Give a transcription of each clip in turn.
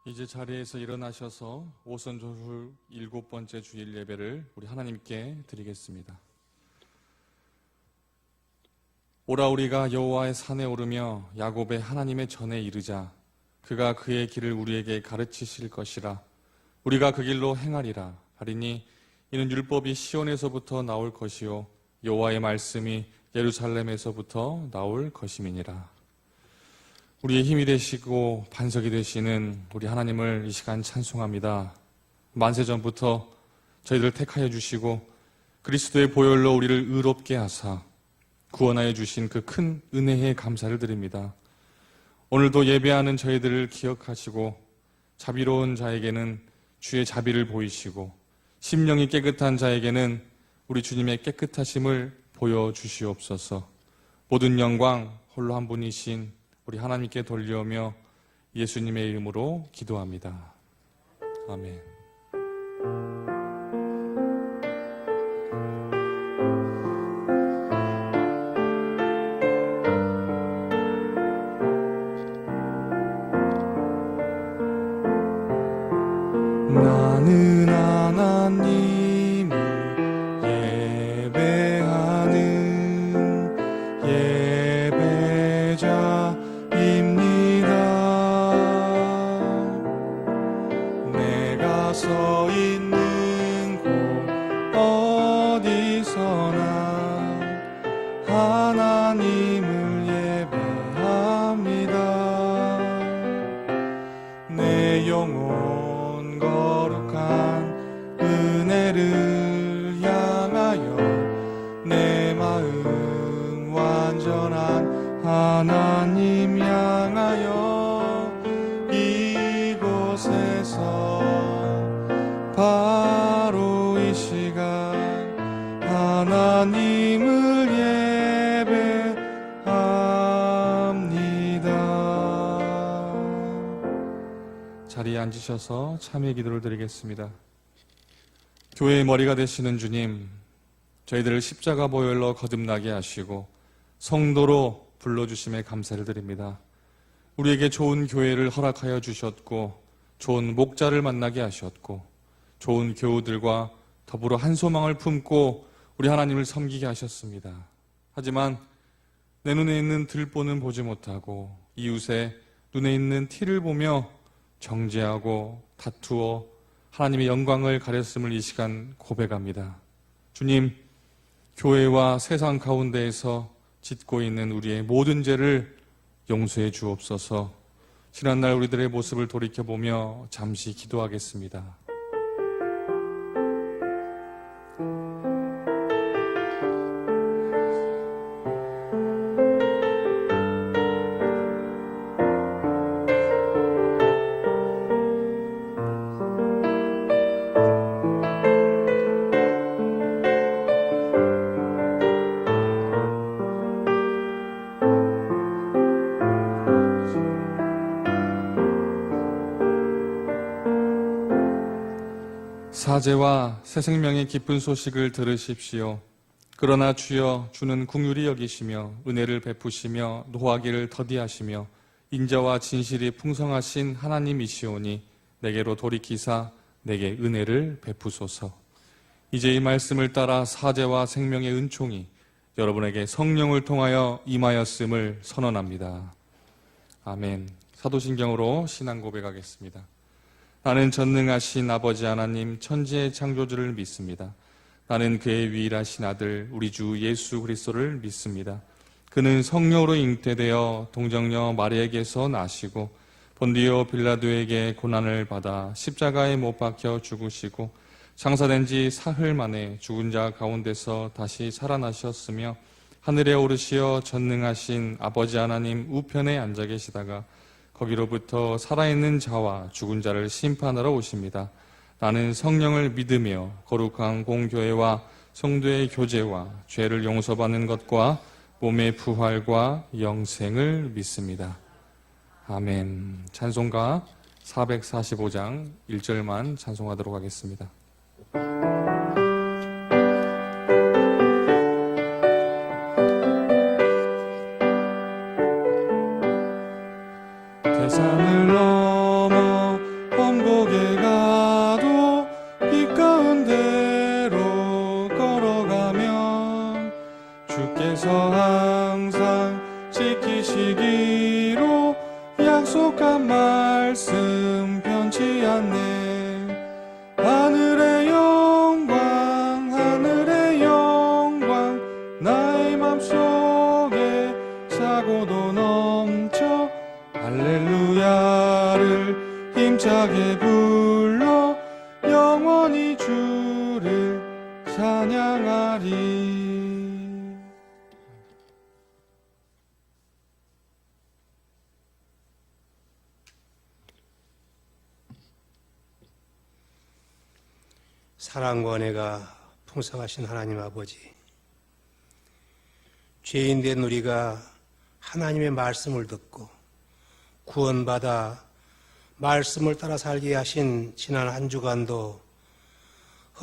이제 자리에서 일어나셔서 오선조술 7번째 주일 예배를 우리 하나님께 드리겠습니다. 오라 우리가 여호와의 산에 오르며 야곱의 하나님의 전에 이르자. 그가 그의 길을 우리에게 가르치실 것이라. 우리가 그 길로 행하리라 하리니 이는 율법이 시온에서부터 나올 것이요 여호와의 말씀이 예루살렘에서부터 나올 것임이니라. 우리의 힘이 되시고 반석이 되시는 우리 하나님을 이 시간 찬송합니다. 만세전부터 저희들을 택하여 주시고 그리스도의 보혈로 우리를 의롭게 하사 구원하여 주신 그 큰 은혜에 감사를 드립니다. 오늘도 예배하는 저희들을 기억하시고 자비로운 자에게는 주의 자비를 보이시고 심령이 깨끗한 자에게는 우리 주님의 깨끗하심을 보여주시옵소서. 모든 영광 홀로 한 분이신 우리 하나님께 돌려오며 예수님의 이름으로 기도합니다. 아멘. 나는 하나님을 예배하는 예배자입니다. 내가 서 있는 곳 어디서나 하나님을 예배합니다. 내 영혼 거룩한 은혜를 향하여 내 마음 완전한 하나님 향하여 이곳에서 바로 이 시간 하나님을 예배합니다. 자리에 앉으셔서 참회 기도를 드리겠습니다. 교회의 머리가 되시는 주님, 저희들을 십자가 보혈로 거듭나게 하시고 성도로 불러주심에 감사를 드립니다. 우리에게 좋은 교회를 허락하여 주셨고 좋은 목자를 만나게 하셨고 좋은 교우들과 더불어 한 소망을 품고 우리 하나님을 섬기게 하셨습니다. 하지만 내 눈에 있는 들보는 보지 못하고 이웃의 눈에 있는 티를 보며 정죄하고 다투어 하나님의 영광을 가렸음을 이 시간 고백합니다. 주님, 교회와 세상 가운데에서 짓고 있는 우리의 모든 죄를 용서해 주옵소서. 지난날 우리들의 모습을 돌이켜보며 잠시 기도하겠습니다. 사제와 새 생명의 기쁜 소식을 들으십시오. 그러나 주여 주는 긍휼히 여기시며 은혜를 베푸시며 노하기를 더디하시며 인자와 진실이 풍성하신 하나님이시오니 내게로 돌이키사 내게 은혜를 베푸소서. 이제 이 말씀을 따라 사제와 생명의 은총이 여러분에게 성령을 통하여 임하였음을 선언합니다. 아멘. 사도신경으로 신앙 고백하겠습니다. 나는 전능하신 아버지 하나님 천지의 창조주를 믿습니다. 나는 그의 유일하신 아들 우리 주 예수 그리스도를 믿습니다. 그는 성령으로 잉태되어 동정녀 마리아에게서 나시고 본디오 빌라도에게 고난을 받아 십자가에 못 박혀 죽으시고 장사된 지 사흘 만에 죽은 자 가운데서 다시 살아나셨으며 하늘에 오르시어 전능하신 아버지 하나님 우편에 앉아 계시다가 거기로부터 살아있는 자와 죽은 자를 심판하러 오십니다. 나는 성령을 믿으며 거룩한 공교회와 성도의 교제와 죄를 용서받는 것과 몸의 부활과 영생을 믿습니다. 아멘. 찬송가 445장 1절만 찬송하도록 하겠습니다. 산을 넘어 말씀 변치 않네. 하늘의 영광 나의 맘속에 차고도 넘쳐 할렐루야를 힘차게 불러 영원히 주를 찬양하리. 사랑과 은혜가 풍성하신 하나님 아버지, 죄인된 우리가 하나님의 말씀을 듣고 구원받아 말씀을 따라 살게 하신 지난 한 주간도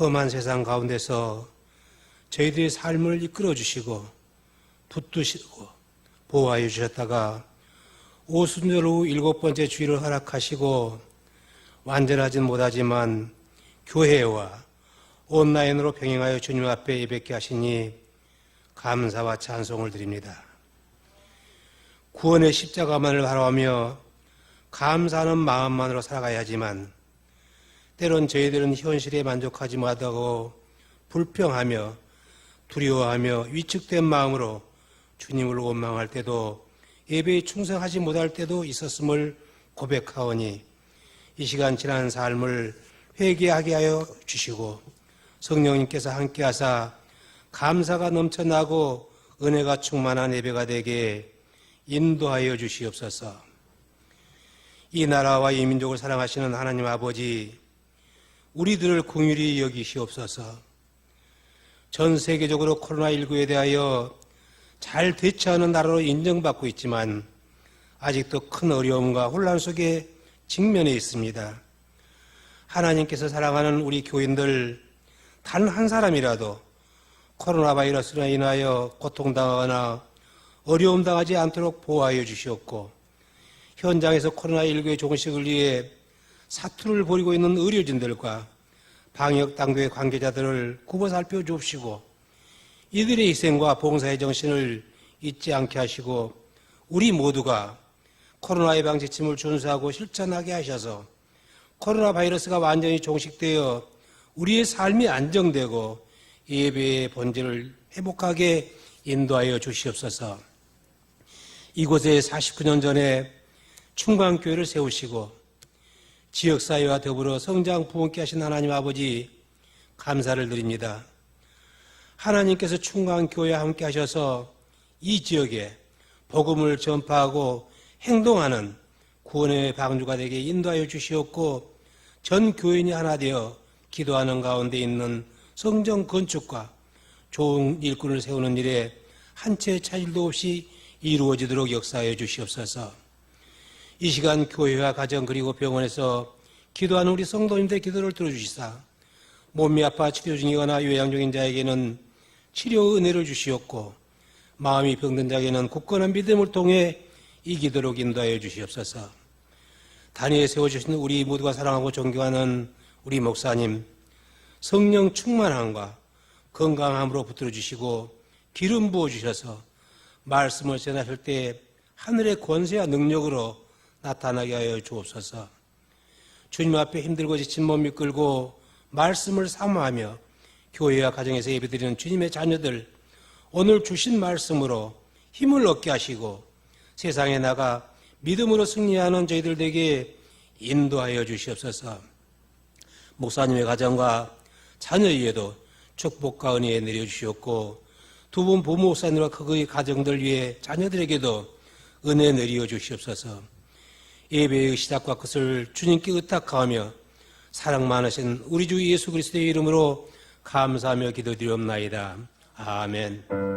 험한 세상 가운데서 저희들의 삶을 이끌어 주시고 붙드시고 보호하여 주셨다가 오순절 후 7번째 주일을 허락하시고 완전하진 못하지만 교회와 온라인으로 병행하여 주님 앞에 예배케 하시니 감사와 찬송을 드립니다. 구원의 십자가만을 바라보며 감사하는 마음만으로 살아가야 하지만 때론 저희들은 현실에 만족하지 못하고 불평하며 두려워하며 위축된 마음으로 주님을 원망할 때도 예배에 충성하지 못할 때도 있었음을 고백하오니 이 시간 지난 삶을 회개하게 하여 주시고 성령님께서 함께하사 감사가 넘쳐나고 은혜가 충만한 예배가 되게 인도하여 주시옵소서. 이 나라와 이 민족을 사랑하시는 하나님 아버지, 우리들을 긍휼히 여기시옵소서. 전 세계적으로 코로나19에 대하여 잘 대처하는 나라로 인정받고 있지만 아직도 큰 어려움과 혼란 속에 직면해 있습니다. 하나님께서 사랑하는 우리 교인들 단 한 사람이라도 코로나 바이러스로 인하여 고통당하거나 어려움 당하지 않도록 보호하여 주시옵고 현장에서 코로나19의 종식을 위해 사투를 벌이고 있는 의료진들과 방역 당국의 관계자들을 굽어 살펴 주옵시고 이들의 희생과 봉사의 정신을 잊지 않게 하시고 우리 모두가 코로나 예방 지침을 준수하고 실천하게 하셔서 코로나 바이러스가 완전히 종식되어 우리의 삶이 안정되고 예배의 본질을 회복하게 인도하여 주시옵소서. 이곳에 49년 전에 충광교회를 세우시고 지역사회와 더불어 성장 부흥케 하신 하나님 아버지 감사를 드립니다. 하나님께서 충광교회와 함께 하셔서 이 지역에 복음을 전파하고 행동하는 구원의 방주가 되게 인도하여 주시옵고 전 교인이 하나 되어 기도하는 가운데 있는 성전 건축과 좋은 일꾼을 세우는 일에 한 채의 차질도 없이 이루어지도록 역사하여 주시옵소서. 이 시간 교회와 가정 그리고 병원에서 기도하는 우리 성도님들의 기도를 들어주시사 몸이 아파 치료 중이거나 요양 중인 자에게는 치료 은혜를 주시옵고 마음이 병든 자에게는 굳건한 믿음을 통해 이기도록 인도하여 주시옵소서. 단위에 세워주신 우리 모두가 사랑하고 존경하는 우리 목사님, 성령 충만함과 건강함으로 붙들어 주시고 기름 부어 주셔서 말씀을 전하실 때 하늘의 권세와 능력으로 나타나게 하여 주옵소서. 주님 앞에 힘들고 지친 몸 이끌고 말씀을 사모하며 교회와 가정에서 예배드리는 주님의 자녀들, 오늘 주신 말씀으로 힘을 얻게 하시고 세상에 나가 믿음으로 승리하는 저희들 되게 인도하여 주시옵소서. 목사님의 가정과 자녀 위에도 축복과 은혜 내려주시옵고 두 분 부모 목사님과 그의 가정들 위해 자녀들에게도 은혜 내려 주시옵소서. 예배의 시작과 끝을 주님께 의탁하며 사랑 많으신 우리 주 예수 그리스도의 이름으로 감사하며 기도드리옵나이다. 아멘.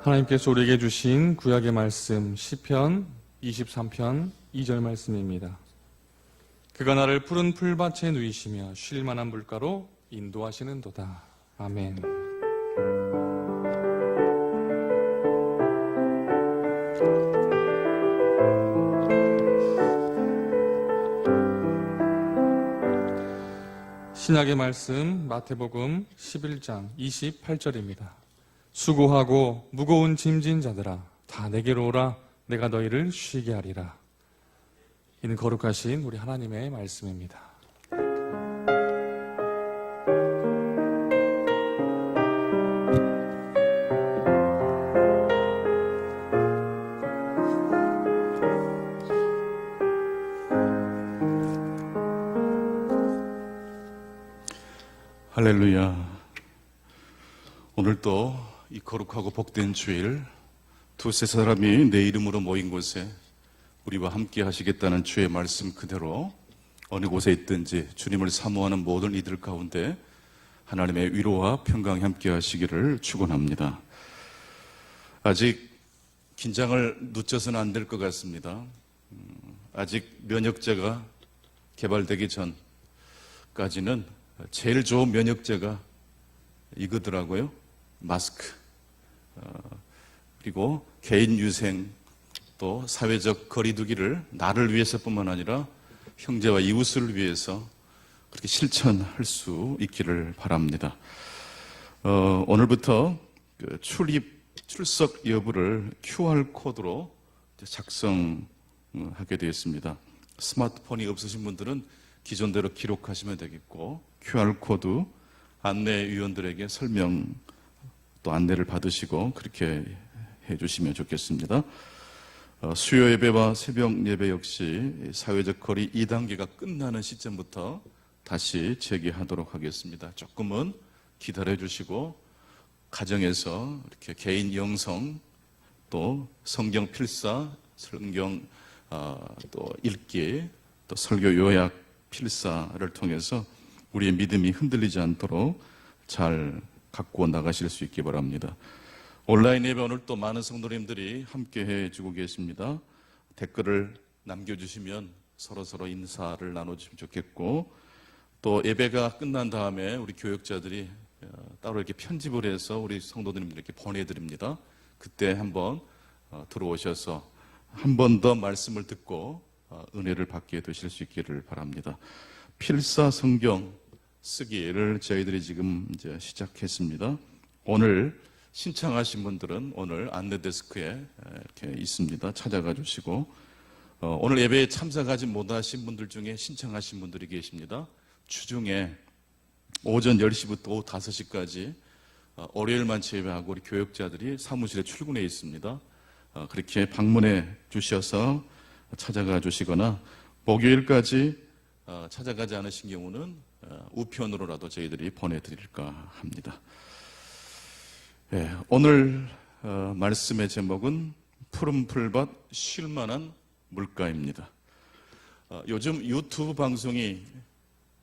하나님께서 우리에게 주신 구약의 말씀 시편 23편 2절 말씀입니다. 그가 나를 푸른 풀밭에 누이시며 쉴 만한 물가로 인도하시는도다. 아멘. 신약의 말씀 마태복음 11장 28절입니다. 수고하고 무거운 짐진 자들아 다 내게로 오라. 내가 너희를 쉬게 하리라. 이는 거룩하신 우리 하나님의 말씀입니다. 할렐루야. 오늘 또 이 거룩하고 복된 주일, 두세 사람이 내 이름으로 모인 곳에 우리와 함께 하시겠다는 주의 말씀 그대로 어느 곳에 있든지 주님을 사모하는 모든 이들 가운데 하나님의 위로와 평강이 함께 하시기를 축원합니다. 아직 긴장을 늦춰서는 안 될 것 같습니다. 아직 면역제가 개발되기 전까지는 제일 좋은 면역제가 이거더라고요. 마스크. 그리고 개인 유생, 또 사회적 거리두기를 나를 위해서뿐만 아니라 형제와 이웃을 위해서 그렇게 실천할 수 있기를 바랍니다. 오늘부터 출석 여부를 QR코드로 작성하게 되었습니다. 스마트폰이 없으신 분들은 기존대로 기록하시면 되겠고, QR코드 안내위원들에게 설명 또 안내를 받으시고 그렇게 해주시면 좋겠습니다. 수요 예배와 새벽 예배 역시 사회적 거리 2단계가 끝나는 시점부터 다시 재개하도록 하겠습니다. 조금은 기다려 주시고 가정에서 이렇게 개인 영성 또 성경 필사, 성경 또 읽기, 또 설교 요약 필사를 통해서 우리의 믿음이 흔들리지 않도록 잘 갖고 나가실 수 있기 바랍니다. 온라인 예배 오늘 또 많은 성도님들이 함께 해주고 계십니다. 댓글을 남겨주시면 서로 인사를 나눠주시면 좋겠고, 또 예배가 끝난 다음에 우리 교역자들이 따로 이렇게 편집을 해서 우리 성도님들에게 보내드립니다. 그때 한번 들어오셔서 한 번 더 말씀을 듣고 은혜를 받게 되실 수 있기를 바랍니다. 필사 성경 쓰기를 저희들이 지금 이제 시작했습니다. 오늘 신청하신 분들은 오늘 안내 데스크에 이렇게 있습니다. 찾아가 주시고, 오늘 예배에 참석하지 못하신 분들 중에 신청하신 분들이 계십니다. 주중에 오전 10시부터 오후 5시까지 월요일만 제외하고 우리 교역자들이 사무실에 출근해 있습니다. 그렇게 방문해 주셔서 찾아가 주시거나, 목요일까지 찾아가지 않으신 경우는 우편으로라도 저희들이 보내드릴까 합니다. 네, 오늘 말씀의 제목은 푸른 풀밭 쉴만한 물가입니다. 요즘 유튜브 방송이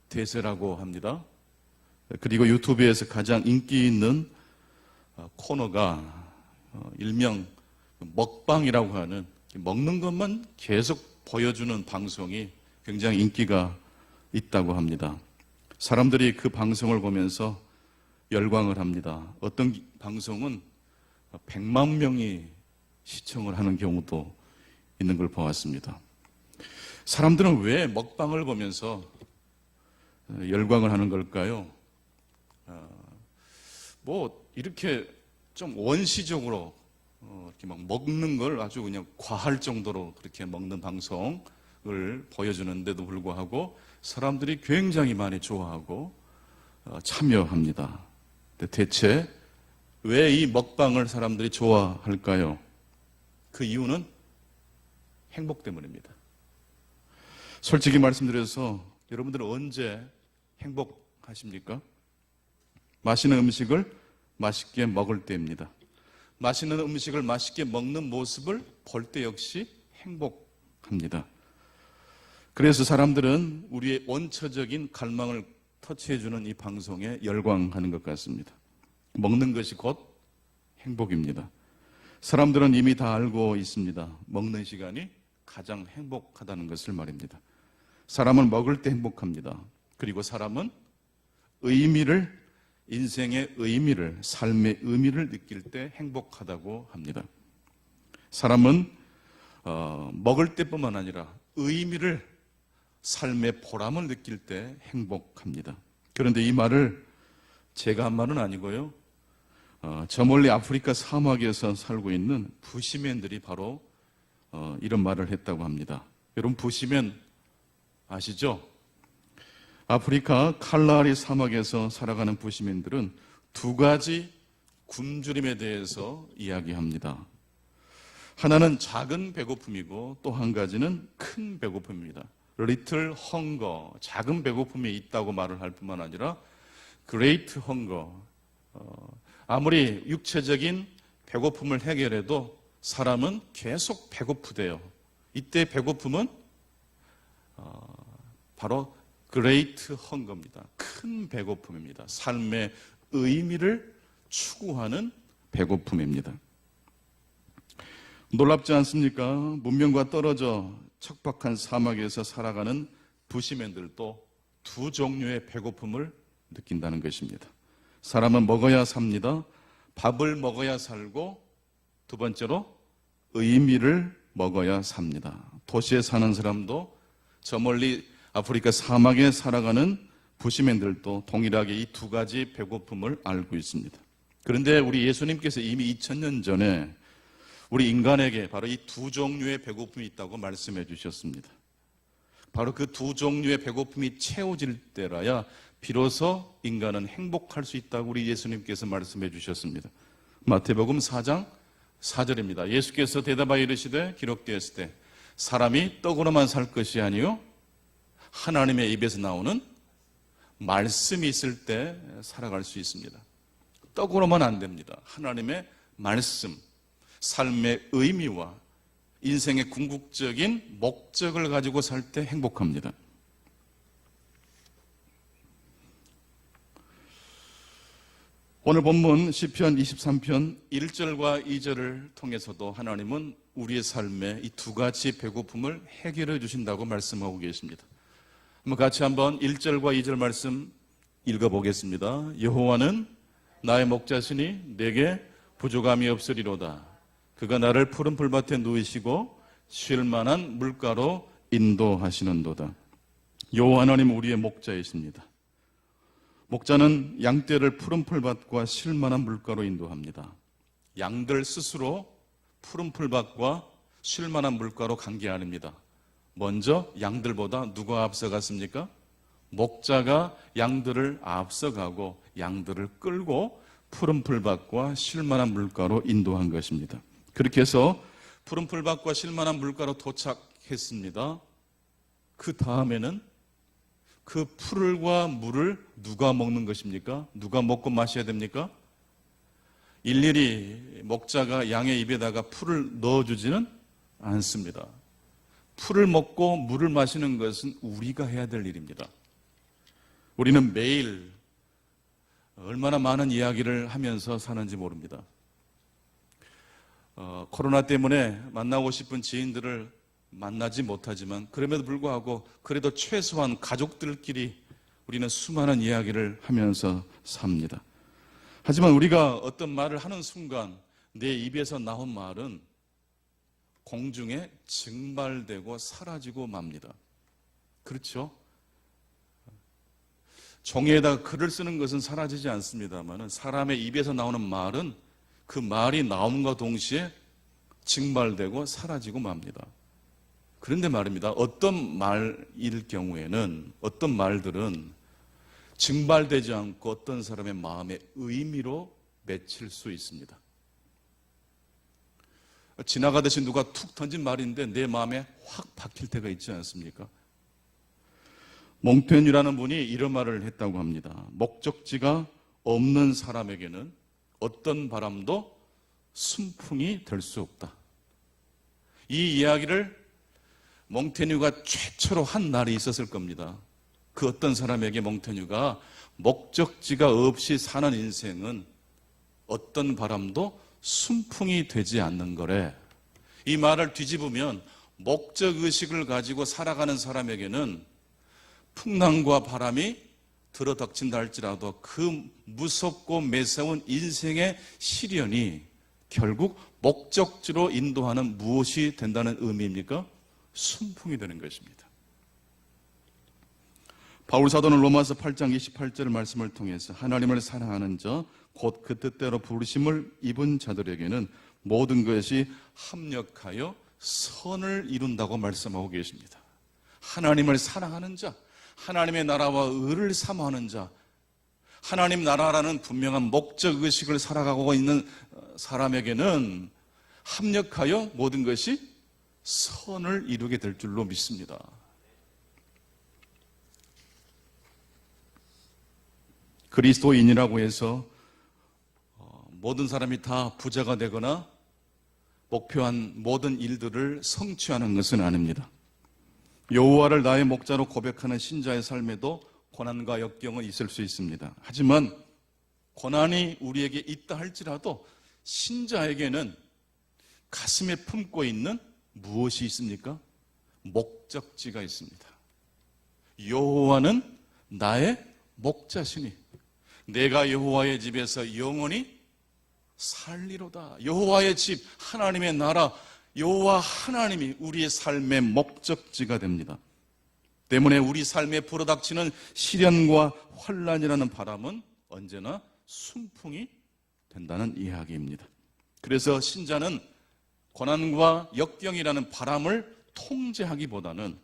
대세라고 합니다. 그리고 유튜브에서 가장 인기 있는 코너가 일명 먹방이라고 하는, 먹는 것만 계속 보여주는 방송이 굉장히 인기가 있다고 합니다. 사람들이 그 방송을 보면서 열광을 합니다. 어떤 방송은 100만 명이 시청을 하는 경우도 있는 걸 보았습니다. 사람들은 왜 먹방을 보면서 열광을 하는 걸까요? 이렇게 좀 원시적으로 이렇게 막 먹는 걸 아주 그냥 과할 정도로 그렇게 먹는 방송을 보여주는데도 불구하고 사람들이 굉장히 많이 좋아하고 참여합니다. 대체 왜 이 먹방을 사람들이 좋아할까요? 그 이유는 행복 때문입니다. 솔직히 말씀드려서 여러분들은 언제 행복하십니까? 맛있는 음식을 맛있게 먹을 때입니다. 맛있는 음식을 맛있게 먹는 모습을 볼 때 역시 행복합니다. 그래서 사람들은 우리의 원초적인 갈망을 터치해주는 이 방송에 열광하는 것 같습니다. 먹는 것이 곧 행복입니다. 사람들은 이미 다 알고 있습니다. 먹는 시간이 가장 행복하다는 것을 말입니다. 사람은 먹을 때 행복합니다. 그리고 사람은 인생의 의미를, 삶의 의미를 느낄 때 행복하다고 합니다. 사람은 먹을 때뿐만 아니라 의미를, 삶의 보람을 느낄 때 행복합니다. 그런데 이 말을 제가 한 말은 아니고요. 저 멀리 아프리카 사막에서 살고 있는 부시맨들이 바로 이런 말을 했다고 합니다. 여러분, 부시맨 아시죠? 아프리카 칼라리 사막에서 살아가는 부시맨들은 두 가지 굶주림에 대해서 이야기합니다. 하나는 작은 배고픔이고 또 한 가지는 큰 배고픔입니다. Little hunger, 작은 배고픔이 있다고 말을 할 뿐만 아니라 Great hunger, 아무리 육체적인 배고픔을 해결해도 사람은 계속 배고프대요. 이때 배고픔은 바로 Great hunger입니다. 큰 배고픔입니다. 삶의 의미를 추구하는 배고픔입니다. 놀랍지 않습니까? 문명과 떨어져 척박한 사막에서 살아가는 부시맨들도 두 종류의 배고픔을 느낀다는 것입니다. 사람은 먹어야 삽니다. 밥을 먹어야 살고, 두 번째로 의미를 먹어야 삽니다. 도시에 사는 사람도, 저 멀리 아프리카 사막에 살아가는 부시맨들도 동일하게 이 두 가지 배고픔을 알고 있습니다. 그런데 우리 예수님께서 이미 2000년 전에 우리 인간에게 바로 이 두 종류의 배고픔이 있다고 말씀해 주셨습니다. 바로 그 두 종류의 배고픔이 채워질 때라야 비로소 인간은 행복할 수 있다고 우리 예수님께서 말씀해 주셨습니다. 마태복음 4장 4절입니다. 예수께서 대답하여 이르시되 기록되었을 때 사람이 떡으로만 살 것이 아니요 하나님의 입에서 나오는 말씀이 있을 때 살아갈 수 있습니다. 떡으로만 안 됩니다. 하나님의 말씀, 삶의 의미와 인생의 궁극적인 목적을 가지고 살 때 행복합니다. 오늘 본문 시편 23편 1절과 2절을 통해서도 하나님은 우리의 삶에 이 두 가지 배고픔을 해결해 주신다고 말씀하고 계십니다. 같이 한번 1절과 2절 말씀 읽어보겠습니다. 여호와는 나의 목자시니 내게 부족함이 없으리로다. 그가 나를 푸른 풀밭에 누이시고 쉴 만한 물가로 인도하시는도다. 여호와 하나님 우리의 목자이십니다. 목자는 양떼를 푸른 풀밭과 쉴 만한 물가로 인도합니다. 양들 스스로 푸른 풀밭과 쉴 만한 물가로 간 게 아닙니다. 먼저 양들보다 누가 앞서갔습니까? 목자가 양들을 앞서가고 양들을 끌고 푸른 풀밭과 쉴 만한 물가로 인도한 것입니다. 그렇게 해서 푸른 풀밭과 쉴 만한 물가로 도착했습니다. 그 다음에는 그 풀과 물을 누가 먹는 것입니까? 누가 먹고 마셔야 됩니까? 일일이 목자가 양의 입에다가 풀을 넣어주지는 않습니다. 풀을 먹고 물을 마시는 것은 우리가 해야 될 일입니다. 우리는 매일 얼마나 많은 이야기를 하면서 사는지 모릅니다. 코로나 때문에 만나고 싶은 지인들을 만나지 못하지만 그럼에도 불구하고 그래도 최소한 가족들끼리 우리는 수많은 이야기를 하면서 삽니다. 하지만 우리가 어떤 말을 하는 순간 내 입에서 나온 말은 공중에 증발되고 사라지고 맙니다. 그렇죠? 종이에다가 글을 쓰는 것은 사라지지 않습니다만 사람의 입에서 나오는 말은 그 말이 나옴과 동시에 증발되고 사라지고 맙니다. 그런데 말입니다. 어떤 말일 경우에는 어떤 말들은 증발되지 않고 어떤 사람의 마음의 의미로 맺힐 수 있습니다. 지나가듯이 누가 툭 던진 말인데 내 마음에 확 박힐 때가 있지 않습니까? 몽테뉴라는 분이 이런 말을 했다고 합니다. 목적지가 없는 사람에게는 어떤 바람도 순풍이 될 수 없다. 이 이야기를 몽테뉴가 최초로 한 날이 있었을 겁니다. 그 어떤 사람에게 몽테뉴가 목적지가 없이 사는 인생은 어떤 바람도 순풍이 되지 않는 거래. 이 말을 뒤집으면 목적의식을 가지고 살아가는 사람에게는 풍랑과 바람이 들어닥친다 할지라도 그 무섭고 매서운 인생의 시련이 결국 목적지로 인도하는 무엇이 된다는 의미입니까? 순풍이 되는 것입니다. 바울 사도는 로마서 8장 28절 말씀을 통해서 하나님을 사랑하는 자, 곧 그 뜻대로 부르심을 입은 자들에게는 모든 것이 합력하여 선을 이룬다고 말씀하고 계십니다. 하나님을 사랑하는 자, 하나님의 나라와 의를 사모하는 자, 하나님 나라라는 분명한 목적의식을 살아가고 있는 사람에게는 합력하여 모든 것이 선을 이루게 될 줄로 믿습니다. 그리스도인이라고 해서 모든 사람이 다 부자가 되거나 목표한 모든 일들을 성취하는 것은 아닙니다. 여호와를 나의 목자로 고백하는 신자의 삶에도 고난과 역경은 있을 수 있습니다. 하지만 고난이 우리에게 있다 할지라도 신자에게는 가슴에 품고 있는 무엇이 있습니까? 목적지가 있습니다. 여호와는 나의 목자시니 내가 여호와의 집에서 영원히 살리로다. 여호와의 집, 하나님의 나라, 여호와 하나님이 우리의 삶의 목적지가 됩니다. 때문에 우리 삶에 불어닥치는 시련과 환란이라는 바람은 언제나 순풍이 된다는 이야기입니다. 그래서 신자는 고난과 역경이라는 바람을 통제하기보다는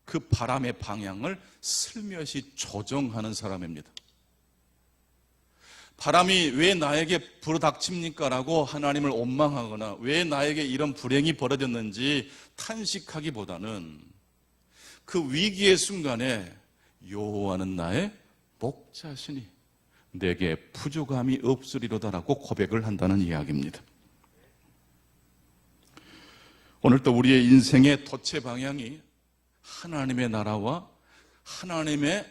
그 바람의 방향을 슬며시 조정하는 사람입니다. 바람이 왜 나에게 불어닥칩니까? 라고 하나님을 원망하거나 왜 나에게 이런 불행이 벌어졌는지 탄식하기보다는 그 위기의 순간에 여호와는 나의 목자시니 내게 부족함이 없으리로다라고 고백을 한다는 이야기입니다. 오늘도 우리의 인생의 도체 방향이 하나님의 나라와 하나님의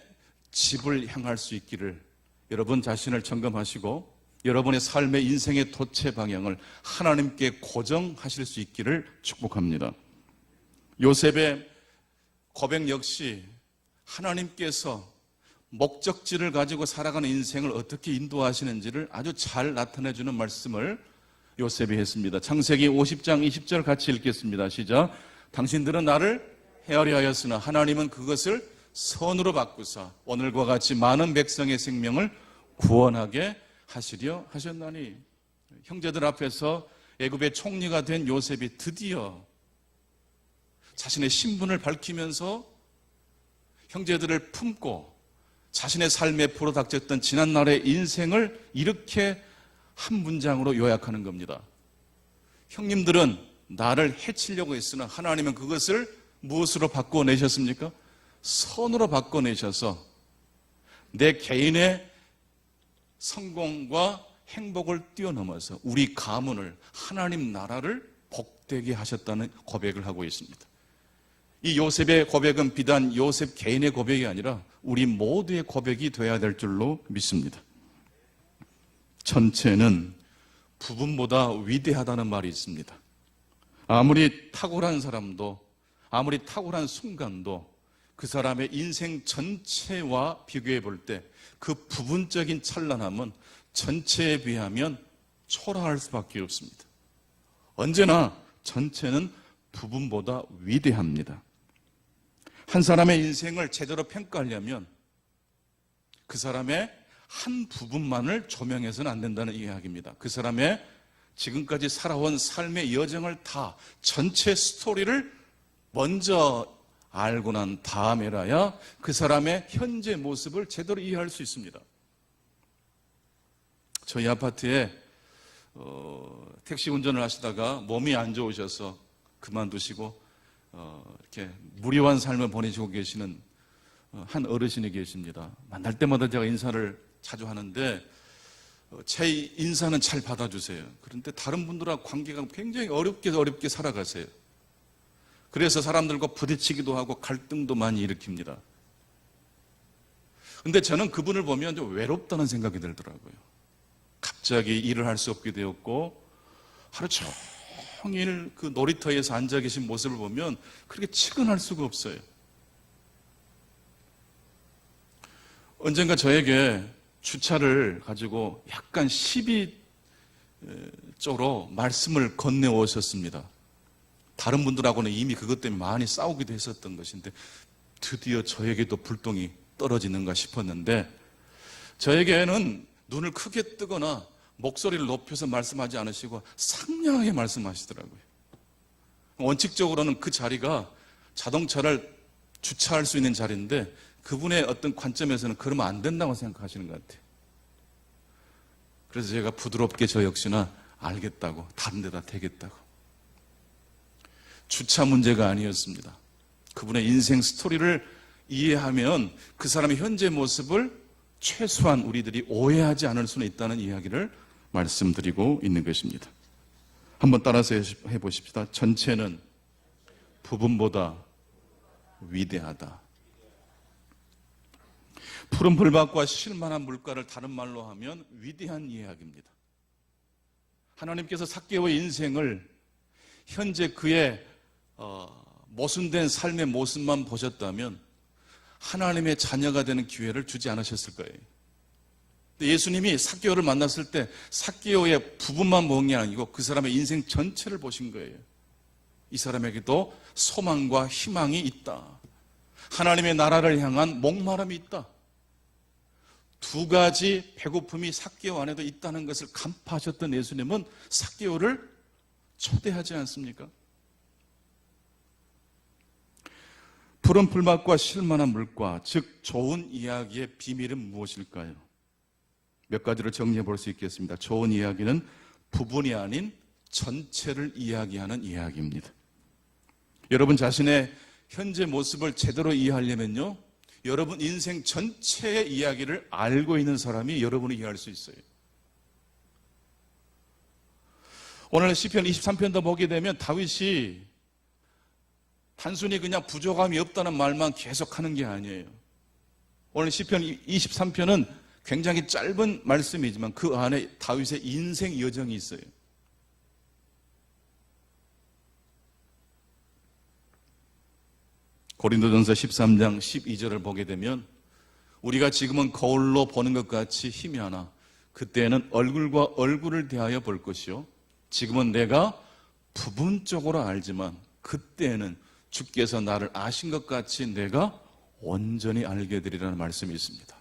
집을 향할 수 있기를 여러분 자신을 점검하시고 여러분의 삶의 인생의 도체 방향을 하나님께 고정하실 수 있기를 축복합니다. 요셉의 고백 역시 하나님께서 목적지를 가지고 살아가는 인생을 어떻게 인도하시는지를 아주 잘 나타내주는 말씀을 요셉이 했습니다. 창세기 50장 20절 같이 읽겠습니다. 시작. 당신들은 나를 헤아려 하였으나 하나님은 그것을 선으로 바꾸사 오늘과 같이 많은 백성의 생명을 구원하게 하시려 하셨나니. 형제들 앞에서 애굽의 총리가 된 요셉이 드디어 자신의 신분을 밝히면서 형제들을 품고 자신의 삶에 불어닥쳤던 지난날의 인생을 이렇게 한 문장으로 요약하는 겁니다. 형님들은 나를 해치려고 했으나 하나님은 그것을 무엇으로 바꿔내셨습니까? 선으로 바꿔내셔서 내 개인의 성공과 행복을 뛰어넘어서 우리 가문을, 하나님 나라를 복되게 하셨다는 고백을 하고 있습니다. 이 요셉의 고백은 비단 요셉 개인의 고백이 아니라 우리 모두의 고백이 되어야 될 줄로 믿습니다. 전체는 부분보다 위대하다는 말이 있습니다. 아무리 탁월한 사람도, 아무리 탁월한 순간도 그 사람의 인생 전체와 비교해 볼 때 그 부분적인 찬란함은 전체에 비하면 초라할 수밖에 없습니다. 언제나 전체는 부분보다 위대합니다. 한 사람의 인생을 제대로 평가하려면 그 사람의 한 부분만을 조명해서는 안 된다는 이야기입니다. 그 사람의 지금까지 살아온 삶의 여정을 다 전체 스토리를 먼저 알고 난 다음에라야 그 사람의 현재 모습을 제대로 이해할 수 있습니다. 저희 아파트에 택시 운전을 하시다가 몸이 안 좋으셔서 그만두시고 이렇게 무료한 삶을 보내시고 계시는 한 어르신이 계십니다. 만날 때마다 제가 인사를 자주 하는데 제 인사는 잘 받아주세요. 그런데 다른 분들하고 관계가 굉장히 어렵게 살아가세요. 그래서 사람들과 부딪히기도 하고 갈등도 많이 일으킵니다. 근데 저는 그분을 보면 좀 외롭다는 생각이 들더라고요. 갑자기 일을 할 수 없게 되었고 하루 종일 그 놀이터에서 앉아 계신 모습을 보면 그렇게 측은할 수가 없어요. 언젠가 저에게 주차를 가지고 약간 시비 쪽으로 말씀을 건네오셨습니다. 다른 분들하고는 이미 그것 때문에 많이 싸우기도 했었던 것인데 드디어 저에게도 불똥이 떨어지는가 싶었는데 저에게는 눈을 크게 뜨거나 목소리를 높여서 말씀하지 않으시고 상냥하게 말씀하시더라고요. 원칙적으로는 그 자리가 자동차를 주차할 수 있는 자리인데 그분의 어떤 관점에서는 그러면 안 된다고 생각하시는 것 같아요. 그래서 제가 부드럽게 저 역시나 알겠다고, 다른 데다 대겠다고. 주차 문제가 아니었습니다. 그분의 인생 스토리를 이해하면 그 사람의 현재 모습을 최소한 우리들이 오해하지 않을 수는 있다는 이야기를 말씀드리고 있는 것입니다. 한번 따라서 해보십시다. 전체는 부분보다 위대하다. 푸른 풀밭과 쉴만한 물가를 다른 말로 하면 위대한 이야기입니다. 하나님께서 삭개오의 인생을 현재 그의 모순된 삶의 모습만 보셨다면 하나님의 자녀가 되는 기회를 주지 않으셨을 거예요. 예수님이 삭개오를 만났을 때 삭개오의 부분만 본 게 아니고 그 사람의 인생 전체를 보신 거예요. 이 사람에게도 소망과 희망이 있다. 하나님의 나라를 향한 목마름이 있다. 두 가지 배고픔이 삭개오 안에도 있다는 것을 간파하셨던 예수님은 삭개오를 초대하지 않습니까? 푸른 풀밭과 쉴만한 물가, 즉 좋은 이야기의 비밀은 무엇일까요? 몇 가지를 정리해 볼 수 있겠습니다. 좋은 이야기는 부분이 아닌 전체를 이야기하는 이야기입니다. 여러분 자신의 현재 모습을 제대로 이해하려면요, 여러분 인생 전체의 이야기를 알고 있는 사람이 여러분을 이해할 수 있어요. 오늘 시편 23편도 보게 되면 다윗이 단순히 그냥 부족함이 없다는 말만 계속하는 게 아니에요. 오늘 시편 23편은 굉장히 짧은 말씀이지만 그 안에 다윗의 인생 여정이 있어요. 고린도전서 13장 12절을 보게 되면 우리가 지금은 거울로 보는 것 같이 희미하나 그때에는 얼굴과 얼굴을 대하여 볼 것이요 지금은 내가 부분적으로 알지만 그때에는 주께서 나를 아신 것 같이 내가 온전히 알게 되리라는 말씀이 있습니다.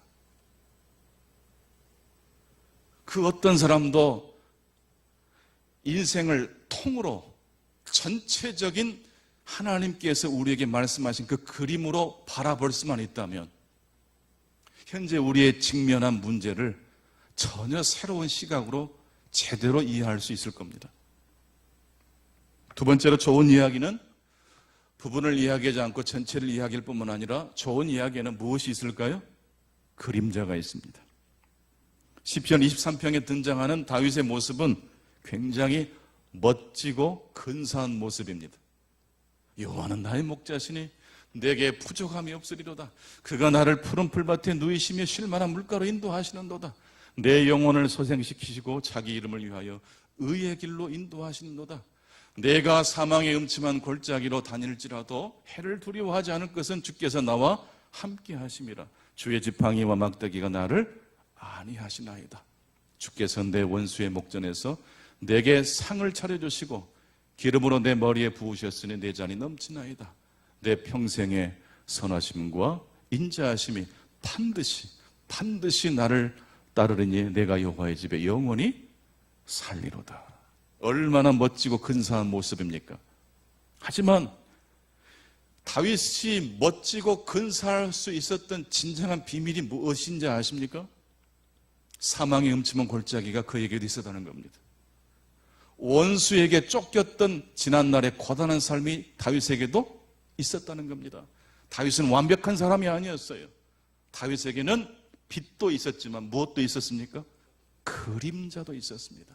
그 어떤 사람도 인생을 통으로 전체적인 하나님께서 우리에게 말씀하신 그 그림으로 바라볼 수만 있다면 현재 우리의 직면한 문제를 전혀 새로운 시각으로 제대로 이해할 수 있을 겁니다. 두 번째로 좋은 이야기는 부분을 이야기하지 않고 전체를 이야기할 뿐만 아니라 좋은 이야기에는 무엇이 있을까요? 그림자가 있습니다. 시편 23편에 등장하는 다윗의 모습은 굉장히 멋지고 근사한 모습입니다. 여호와는 나의 목자시니 내게 부족함이 없으리로다. 그가 나를 푸른 풀밭에 누이시며 쉴만한 물가로 인도하시는도다. 내 영혼을 소생시키시고 자기 이름을 위하여 의의 길로 인도하시는도다. 내가 사망의 음침한 골짜기로 다닐지라도 해를 두려워하지 않을 것은 주께서 나와 함께 하심이라. 주의 지팡이와 막대기가 나를 안위하시나이다. 주께서 내 원수의 목전에서 내게 상을 차려주시고 기름으로 내 머리에 부으셨으니 내 잔이 넘치나이다. 내 평생의 선하심과 인자하심이 반드시 나를 따르리니 내가 여호와의 집에 영원히 살리로다. 얼마나 멋지고 근사한 모습입니까? 하지만 다윗이 멋지고 근사할 수 있었던 진정한 비밀이 무엇인지 아십니까? 사망의 음침한 골짜기가 그에게도 있었다는 겁니다. 원수에게 쫓겼던 지난날의 고단한 삶이 다윗에게도 있었다는 겁니다. 다윗은 완벽한 사람이 아니었어요. 다윗에게는 빛도 있었지만 무엇도 있었습니까? 그림자도 있었습니다.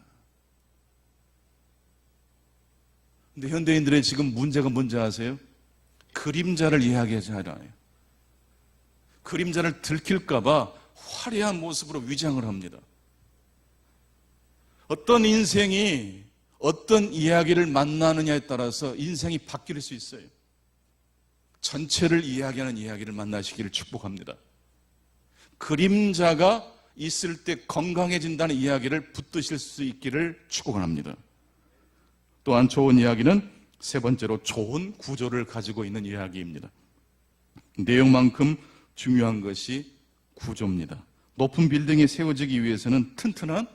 근데 현대인들의 지금 문제가 뭔지 아세요? 그림자를 이야기하지 않아요. 그림자를 들킬까봐 화려한 모습으로 위장을 합니다. 어떤 인생이 어떤 이야기를 만나느냐에 따라서 인생이 바뀔 수 있어요. 전체를 이야기하는 이야기를 만나시기를 축복합니다. 그림자가 있을 때 건강해진다는 이야기를 붙드실 수 있기를 축원합니다. 또한 좋은 이야기는 세 번째로 좋은 구조를 가지고 있는 이야기입니다. 내용만큼 중요한 것이 구조입니다. 높은 빌딩이 세워지기 위해서는 튼튼한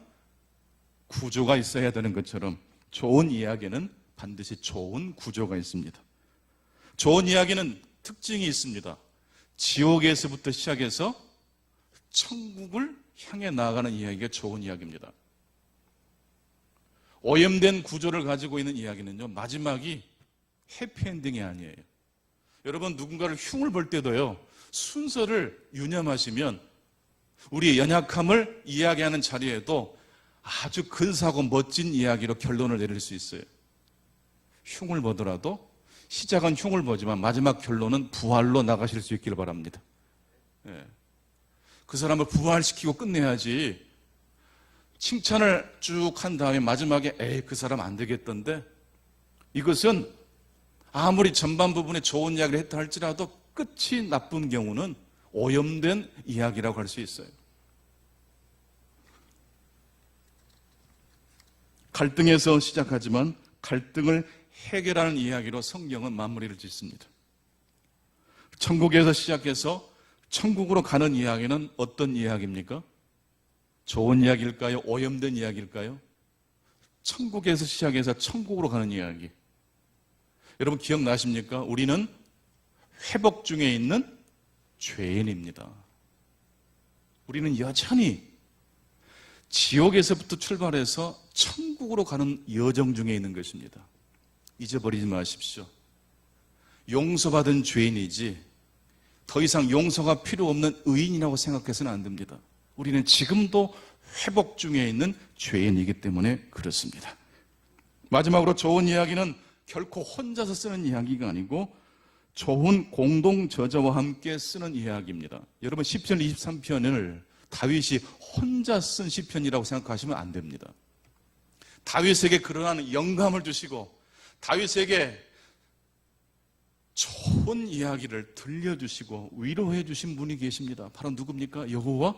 구조가 있어야 되는 것처럼 좋은 이야기는 반드시 좋은 구조가 있습니다. 좋은 이야기는 특징이 있습니다. 지옥에서부터 시작해서 천국을 향해 나아가는 이야기가 좋은 이야기입니다. 오염된 구조를 가지고 있는 이야기는요, 마지막이 해피엔딩이 아니에요. 여러분, 누군가를 흉을 볼 때도요, 순서를 유념하시면 우리의 연약함을 이야기하는 자리에도 아주 근사하고 멋진 이야기로 결론을 내릴 수 있어요. 흉을 보더라도 시작은 흉을 보지만 마지막 결론은 부활로 나가실 수 있기를 바랍니다. 예. 그 사람을 부활시키고 끝내야지, 칭찬을 쭉 한 다음에 마지막에 에이 그 사람 안 되겠던데, 이것은 아무리 전반 부분에 좋은 이야기를 했다 할지라도 끝이 나쁜 경우는 오염된 이야기라고 할 수 있어요. 갈등에서 시작하지만 갈등을 해결하는 이야기로 성경은 마무리를 짓습니다. 천국에서 시작해서 천국으로 가는 이야기는 어떤 이야기입니까? 좋은 이야기일까요? 오염된 이야기일까요? 천국에서 시작해서 천국으로 가는 이야기. 여러분 기억나십니까? 우리는 회복 중에 있는 죄인입니다. 우리는 여전히 지옥에서부터 출발해서 천국으로 가는 여정 중에 있는 것입니다. 잊어버리지 마십시오. 용서받은 죄인이지 더 이상 용서가 필요 없는 의인이라고 생각해서는 안 됩니다. 우리는 지금도 회복 중에 있는 죄인이기 때문에 그렇습니다. 마지막으로 좋은 이야기는 결코 혼자서 쓰는 이야기가 아니고 좋은 공동 저자와 함께 쓰는 이야기입니다. 여러분 시편 23편을 다윗이 혼자 쓴 시편이라고 생각하시면 안 됩니다. 다윗에게 그러한 영감을 주시고 다윗에게 좋은 이야기를 들려주시고 위로해 주신 분이 계십니다. 바로 누굽니까? 여호와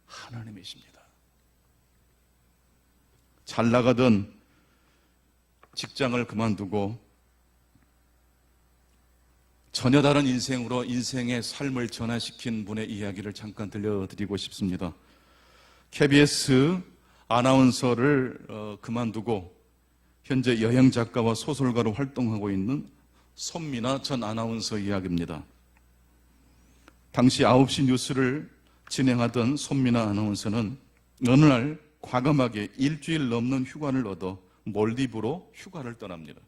하나님이십니다. 잘 나가던 직장을 그만두고 전혀 다른 인생으로 인생의 삶을 전환시킨 분의 이야기를 잠깐 들려드리고 싶습니다. KBS 아나운서를 그만두고 현재 여행작가와 소설가로 활동하고 있는 손미나 전 아나운서 이야기입니다. 당시 9시 뉴스를 진행하던 손미나 아나운서는 어느 날 과감하게 일주일 넘는 휴가를 얻어 몰디브로 휴가를 떠납니다.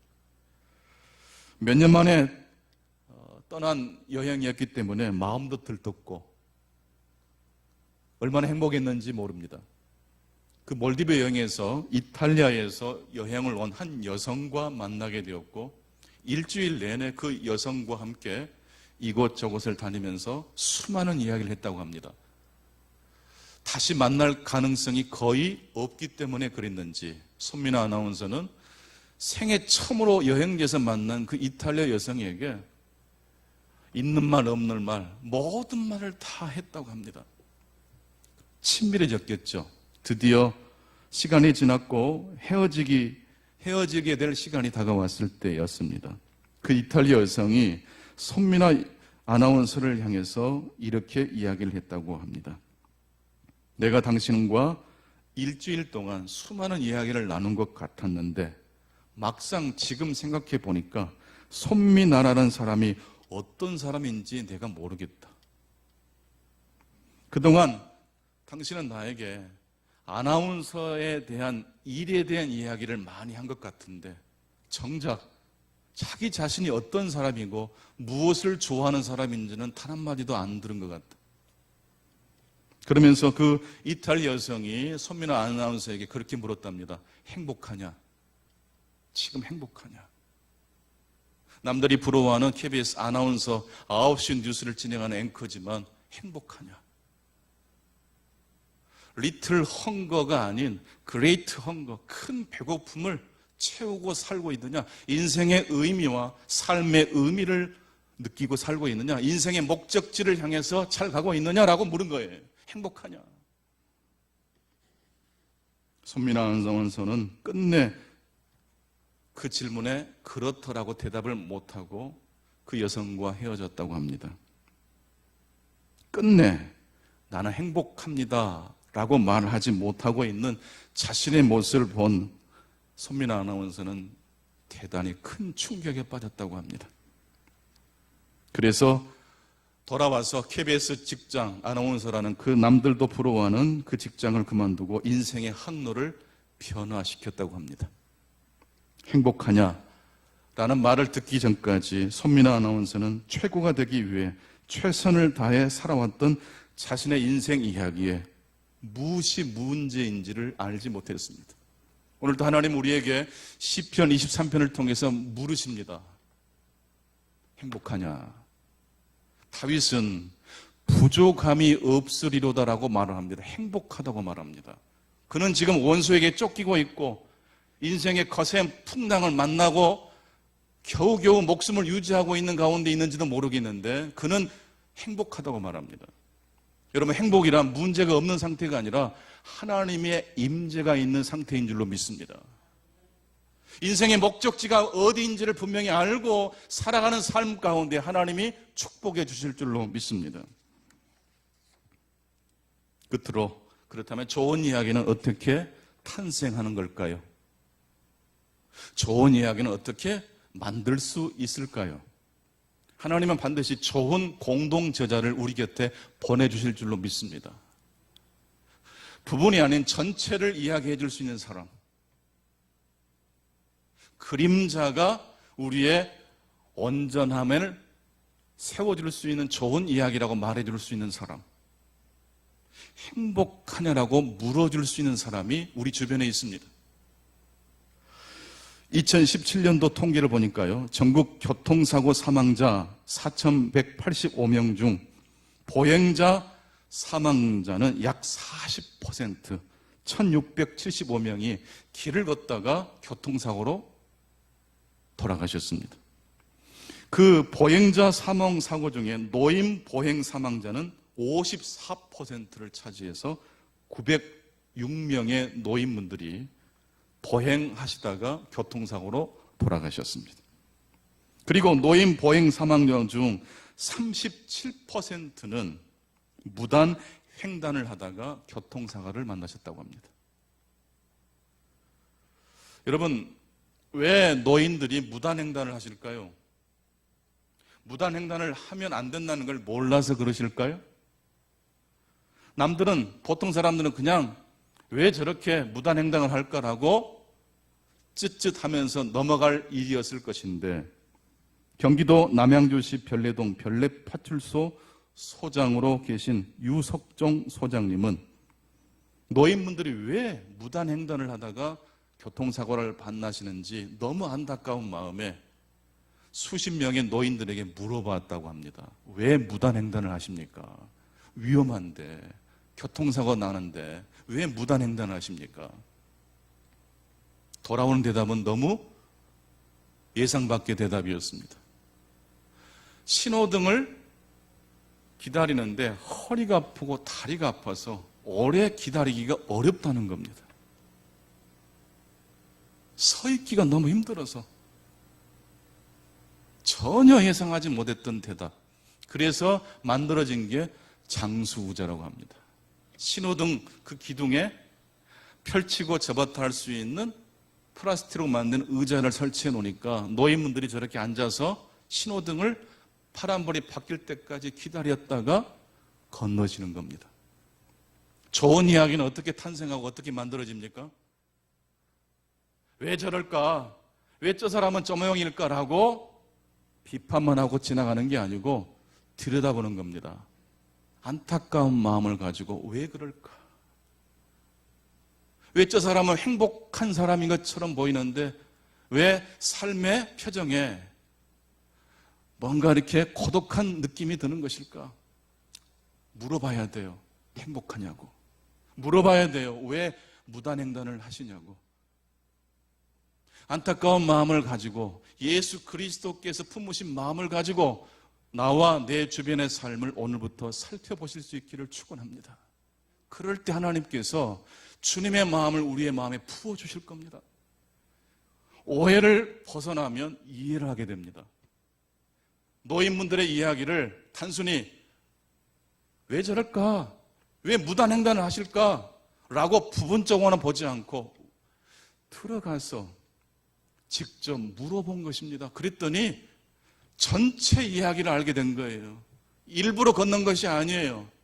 몇 년 만에 떠난 여행이었기 때문에 마음도 들떴고 얼마나 행복했는지 모릅니다. 그 몰디브 여행에서 이탈리아에서 여행을 온 한 여성과 만나게 되었고 일주일 내내 그 여성과 함께 이곳저곳을 다니면서 수많은 이야기를 했다고 합니다. 다시 만날 가능성이 거의 없기 때문에 그랬는지 손미나 아나운서는 생애 처음으로 여행지에서 만난 그 이탈리아 여성에게 있는 말 없는 말 모든 말을 다 했다고 합니다. 친밀해졌겠죠. 드디어 시간이 지났고 헤어지게 될 시간이 다가왔을 때였습니다. 그 이탈리아 여성이 손미나 아나운서를 향해서 이렇게 이야기를 했다고 합니다. 내가 당신과 일주일 동안 수많은 이야기를 나눈 것 같았는데 막상 지금 생각해 보니까 손미나라는 사람이 어떤 사람인지 내가 모르겠다. 그동안 당신은 나에게 아나운서에 대한 일에 대한 이야기를 많이 한 것 같은데 정작 자기 자신이 어떤 사람이고 무엇을 좋아하는 사람인지는 단 한마디도 안 들은 것 같다. 그러면서 그 이탈리아 여성이 손미나 아나운서에게 그렇게 물었답니다. 행복하냐? 지금 행복하냐? 남들이 부러워하는 KBS 아나운서 9시 뉴스를 진행하는 앵커지만 행복하냐? 리틀 헝거가 아닌 그레이트 헝거, 큰 배고픔을 채우고 살고 있느냐? 인생의 의미와 삶의 의미를 느끼고 살고 있느냐? 인생의 목적지를 향해서 잘 가고 있느냐라고 물은 거예요. 행복하냐? 손민아 아나운서는 끝내 그 질문에 그렇더라고 대답을 못하고 그 여성과 헤어졌다고 합니다. 끝내 나는 행복합니다 라고 말하지 못하고 있는 자신의 모습을 본 손민아 아나운서는 대단히 큰 충격에 빠졌다고 합니다. 그래서 돌아와서 KBS 직장 아나운서라는 그 남들도 부러워하는 그 직장을 그만두고 인생의 항로를 변화시켰다고 합니다. 행복하냐? 라는 말을 듣기 전까지 손민아 아나운서는 최고가 되기 위해 최선을 다해 살아왔던 자신의 인생 이야기에 무엇이 문제인지를 알지 못했습니다. 오늘도 하나님 우리에게 시편 23편을 통해서 물으십니다. 행복하냐? 다윗은 부족함이 없으리로다라고 말을 합니다. 행복하다고 말합니다. 그는 지금 원수에게 쫓기고 있고 인생의 거센 풍랑을 만나고 겨우겨우 목숨을 유지하고 있는 가운데 있는지도 모르겠는데 그는 행복하다고 말합니다. 여러분, 행복이란 문제가 없는 상태가 아니라 하나님의 임재가 있는 상태인 줄로 믿습니다. 인생의 목적지가 어디인지를 분명히 알고 살아가는 삶 가운데 하나님이 축복해 주실 줄로 믿습니다. 끝으로 그렇다면 좋은 이야기는 어떻게 탄생하는 걸까요? 좋은 이야기는 어떻게 만들 수 있을까요? 하나님은 반드시 좋은 공동 저자를 우리 곁에 보내주실 줄로 믿습니다. 부분이 아닌 전체를 이야기해 줄 수 있는 사람, 그림자가 우리의 온전함을 세워줄 수 있는 좋은 이야기라고 말해줄 수 있는 사람, 행복하냐라고 물어줄 수 있는 사람이 우리 주변에 있습니다. 2017년도 통계를 보니까요, 전국 교통사고 사망자 4,185명 중 보행자 사망자는 약 40%, 1,675명이 길을 걷다가 교통사고로 돌아가셨습니다. 그 보행자 사망 사고 중에 노인 보행 사망자는 54%를 차지해서 906명의 노인분들이 보행하시다가 교통사고로 돌아가셨습니다. 그리고 노인 보행 사망자 중 37%는 무단 횡단을 하다가 교통사고를 만나셨다고 합니다. 여러분, 왜 노인들이 무단 횡단을 하실까요? 무단 횡단을 하면 안 된다는 걸 몰라서 그러실까요? 남들은, 보통 사람들은 그냥 왜 저렇게 무단 횡단을 할까라고 쯧쯧하면서 넘어갈 일이었을 것인데, 경기도 남양주시 별내동 별내파출소 소장으로 계신 유석종 소장님은 노인분들이 왜 무단 횡단을 하다가 교통사고를 만나시는지 너무 안타까운 마음에 수십 명의 노인들에게 물어봤다고 합니다. 왜 무단 횡단을 하십니까? 위험한데, 교통사고 나는데 왜 무단 횡단을 하십니까? 돌아오는 대답은 너무 예상 밖의 대답이었습니다. 신호등을 기다리는데 허리가 아프고 다리가 아파서 오래 기다리기가 어렵다는 겁니다. 서 있기가 너무 힘들어서. 전혀 예상하지 못했던 대답. 그래서 만들어진 게 장수의자라고 합니다. 신호등 그 기둥에 펼치고 접었다 할 수 있는 플라스틱으로 만든 의자를 설치해 놓으니까 노인분들이 저렇게 앉아서 신호등을 파란불이 바뀔 때까지 기다렸다가 건너시는 겁니다. 좋은 이야기는 어떻게 탄생하고 어떻게 만들어집니까? 왜 저럴까? 왜 저 사람은 저 모양일까라고 비판만 하고 지나가는 게 아니고 들여다보는 겁니다. 안타까운 마음을 가지고 왜 그럴까? 왜 저 사람은 행복한 사람인 것처럼 보이는데 왜 삶의 표정에 뭔가 이렇게 고독한 느낌이 드는 것일까? 물어봐야 돼요. 행복하냐고. 물어봐야 돼요. 왜 무단횡단을 하시냐고. 안타까운 마음을 가지고 예수 그리스도께서 품으신 마음을 가지고 나와 내 주변의 삶을 오늘부터 살펴보실 수 있기를 축원합니다. 그럴 때 하나님께서 주님의 마음을 우리의 마음에 부어주실 겁니다. 오해를 벗어나면 이해를 하게 됩니다. 노인분들의 이야기를 단순히 왜 저럴까? 왜 무단횡단을 하실까? 라고 부분적으로는 보지 않고 들어가서 직접 물어본 것입니다. 그랬더니 전체 이야기를 알게 된 거예요. 일부러 걷는 것이 아니에요.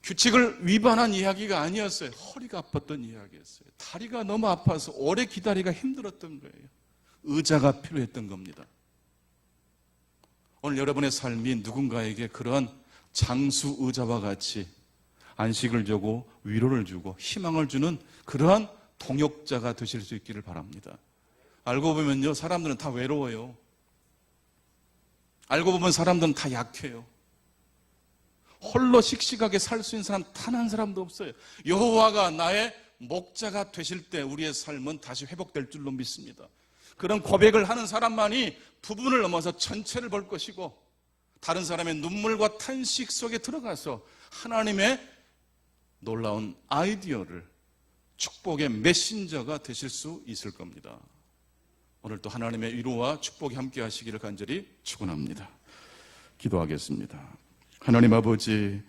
규칙을 위반한 이야기가 아니었어요. 허리가 아팠던 이야기였어요. 다리가 너무 아파서 오래 기다리기가 힘들었던 거예요. 의자가 필요했던 겁니다. 오늘 여러분의 삶이 누군가에게 그런 장수 의자와 같이 안식을 주고 위로를 주고 희망을 주는 그러한 동역자가 되실 수 있기를 바랍니다. 알고 보면요, 사람들은 다 외로워요. 알고 보면 사람들은 다 약해요. 홀로 씩씩하게 살 수 있는 사람 단 한 사람도 없어요. 여호와가 나의 목자가 되실 때 우리의 삶은 다시 회복될 줄로 믿습니다. 그런 고백을 하는 사람만이 부분을 넘어서 전체를 볼 것이고 다른 사람의 눈물과 탄식 속에 들어가서 하나님의 놀라운 아이디어를 축복의 메신저가 되실 수 있을 겁니다. 오늘도 하나님의 위로와 축복이 함께 하시기를 간절히 축원합니다. 기도하겠습니다. 하나님 아버지,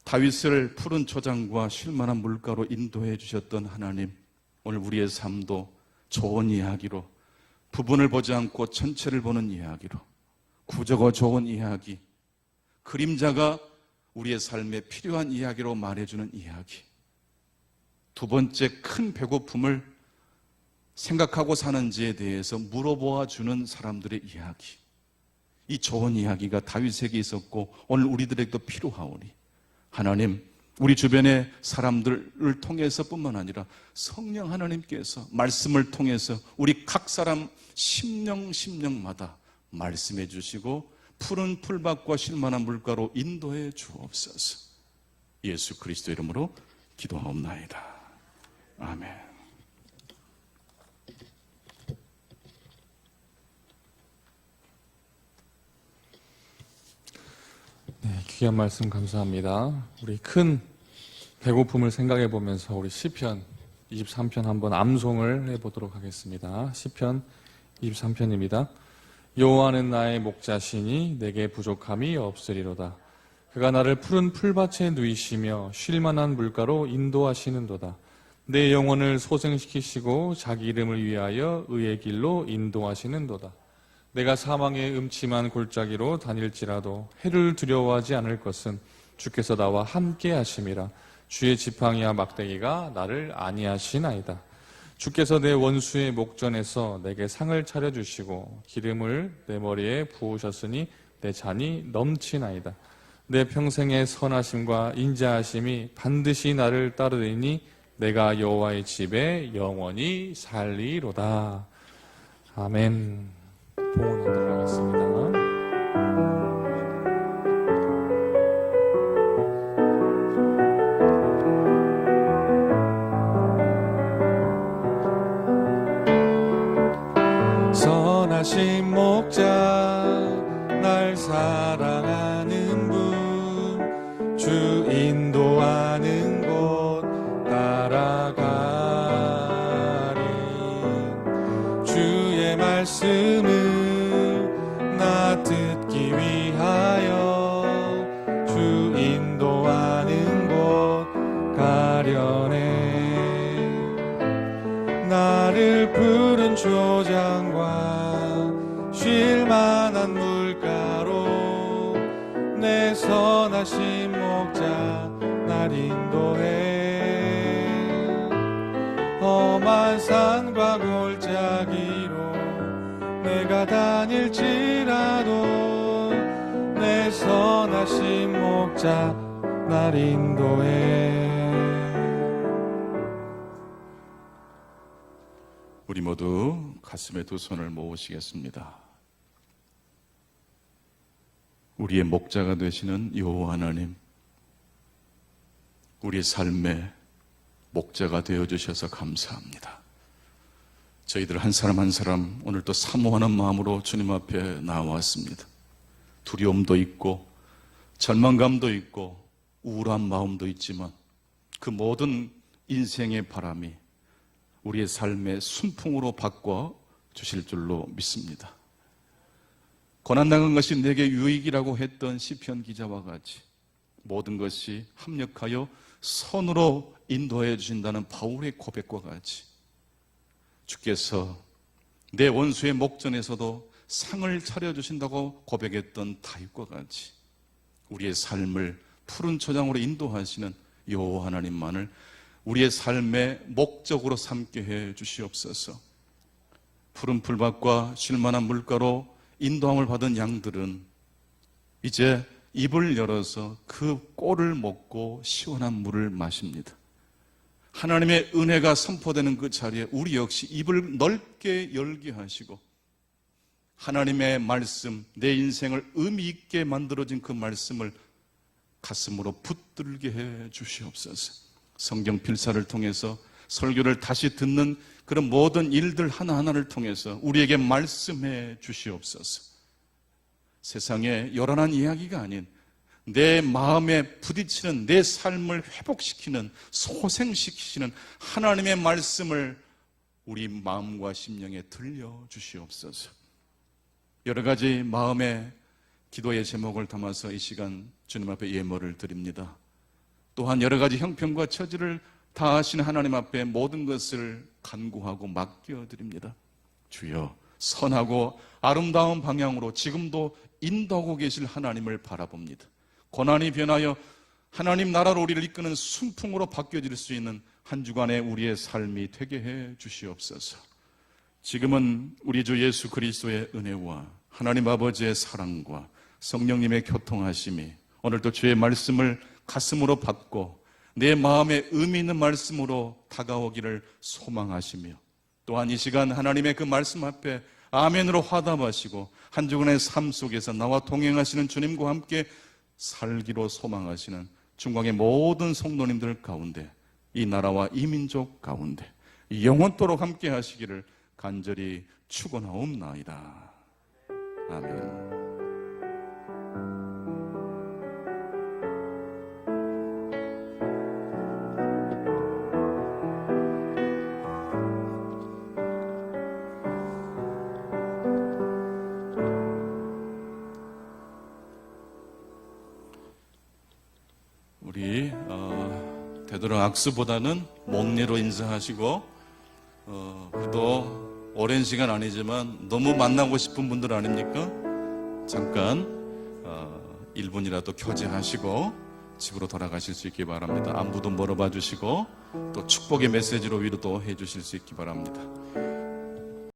다윗을 푸른 초장과 쉴만한 물가로 인도해 주셨던 하나님, 오늘 우리의 삶도 좋은 이야기로, 부분을 보지 않고 전체를 보는 이야기로, 구조가 좋은 이야기, 그림자가 우리의 삶에 필요한 이야기로 말해주는 이야기, 두 번째 큰 배고픔을 생각하고 사는지에 대해서 물어보아 주는 사람들의 이야기, 이 좋은 이야기가 다윗에게 있었고 오늘 우리들에게도 필요하오니 하나님, 우리 주변의 사람들을 통해서 뿐만 아니라 성령 하나님께서 말씀을 통해서 우리 각 사람 심령마다 말씀해 주시고 푸른 풀밭과 쉴만한 물가로 인도해 주옵소서. 예수 그리스도 이름으로 기도하옵나이다. 아멘. 네, 귀한 말씀 감사합니다. 우리 큰 배고픔을 생각해 보면서 우리 시편 23편 한번 암송을 해보도록 하겠습니다. 시편 23편입니다. 여호와는 나의 목자시니 내게 부족함이 없으리로다. 그가 나를 푸른 풀밭에 누이시며 쉴만한 물가로 인도하시는도다. 내 영혼을 소생시키시고 자기 이름을 위하여 의의 길로 인도하시는도다. 내가 사망의 음침한 골짜기로 다닐지라도 해를 두려워하지 않을 것은 주께서 나와 함께 하심이라. 주의 지팡이와 막대기가 나를 안위하시나이다. 주께서 내 원수의 목전에서 내게 상을 차려주시고 기름을 내 머리에 부으셨으니 내 잔이 넘치나이다. 내 평생의 선하심과 인자하심이 반드시 나를 따르리니 내가 여호와의 집에 영원히 살리로다. 아멘. 봉헌하도록 하겠습니다. 선하신 목자, 날 사랑하는 분, 주 인도하는 곳 따라가리. 주의 말씀을 나 듣기 위하여 주 인도하는 곳 가려네. 나를 푸른 초장과 쉴만한 물가로 내 선하신 목자 날 인도해. 험한 산과 골짜기로 내가 다닐지라도 내 선하신 목자 날 인도해. 우리 모두 가슴에 두 손을 모으시겠습니다. 우리의 목자가 되시는 여호와 하나님, 우리의 삶의 목자가 되어주셔서 감사합니다. 저희들 한 사람 한 사람 오늘도 사모하는 마음으로 주님 앞에 나왔습니다. 두려움도 있고 절망감도 있고 우울한 마음도 있지만 그 모든 인생의 바람이 우리의 삶의 순풍으로 바꿔 주실 줄로 믿습니다. 고난당한 것이 내게 유익이라고 했던 시편 기자와 같이 모든 것이 합력하여 선으로 인도해 주신다는 바울의 고백과 같이 주께서 내 원수의 목전에서도 상을 차려주신다고 고백했던 다윗과 같이 우리의 삶을 푸른 초장으로 인도하시는 여호와 하나님만을 우리의 삶의 목적으로 삼게 해 주시옵소서. 푸른 풀밭과 쉴만한 물가로 인도함을 받은 양들은 이제 입을 열어서 그 꼴을 먹고 시원한 물을 마십니다. 하나님의 은혜가 선포되는 그 자리에 우리 역시 입을 넓게 열게 하시고 하나님의 말씀, 내 인생을 의미 있게 만들어진 그 말씀을 가슴으로 붙들게 해 주시옵소서. 성경 필사를 통해서 설교를 다시 듣는 그런 모든 일들 하나하나를 통해서 우리에게 말씀해 주시옵소서. 세상에 요란한 이야기가 아닌 내 마음에 부딪히는 내 삶을 회복시키는 소생시키시는 하나님의 말씀을 우리 마음과 심령에 들려주시옵소서. 여러 가지 마음의 기도의 제목을 담아서 이 시간 주님 앞에 예물을 드립니다. 또한 여러 가지 형편과 처지를 다 아시는 하나님 앞에 모든 것을 간구하고 맡겨드립니다. 주여, 선하고 아름다운 방향으로 지금도 인도하고 계실 하나님을 바라봅니다. 고난이 변하여 하나님 나라로 우리를 이끄는 순풍으로 바뀌어질 수 있는 한 주간의 우리의 삶이 되게 해 주시옵소서. 지금은 우리 주 예수 그리스도의 은혜와 하나님 아버지의 사랑과 성령님의 교통하심이 오늘도 주의 말씀을 가슴으로 받고 내 마음에 의미 있는 말씀으로 다가오기를 소망하시며 또한 이 시간 하나님의 그 말씀 앞에 아멘으로 화답하시고 한 주간의 삶 속에서 나와 동행하시는 주님과 함께 살기로 소망하시는 중광의 모든 성도님들 가운데 이 나라와 이 민족 가운데 영원토록 함께 하시기를 간절히 축원하옵나이다. 아멘. 우리 되도록 악수보다는 목례로 인사하시고 그래도 오랜 시간 아니지만 너무 만나고 싶은 분들 아닙니까? 잠깐 1분이라도 교제하시고 집으로 돌아가실 수 있기 바랍니다. 안부도 물어봐 주시고 또 축복의 메시지로 위로도 해 주실 수 있기 바랍니다.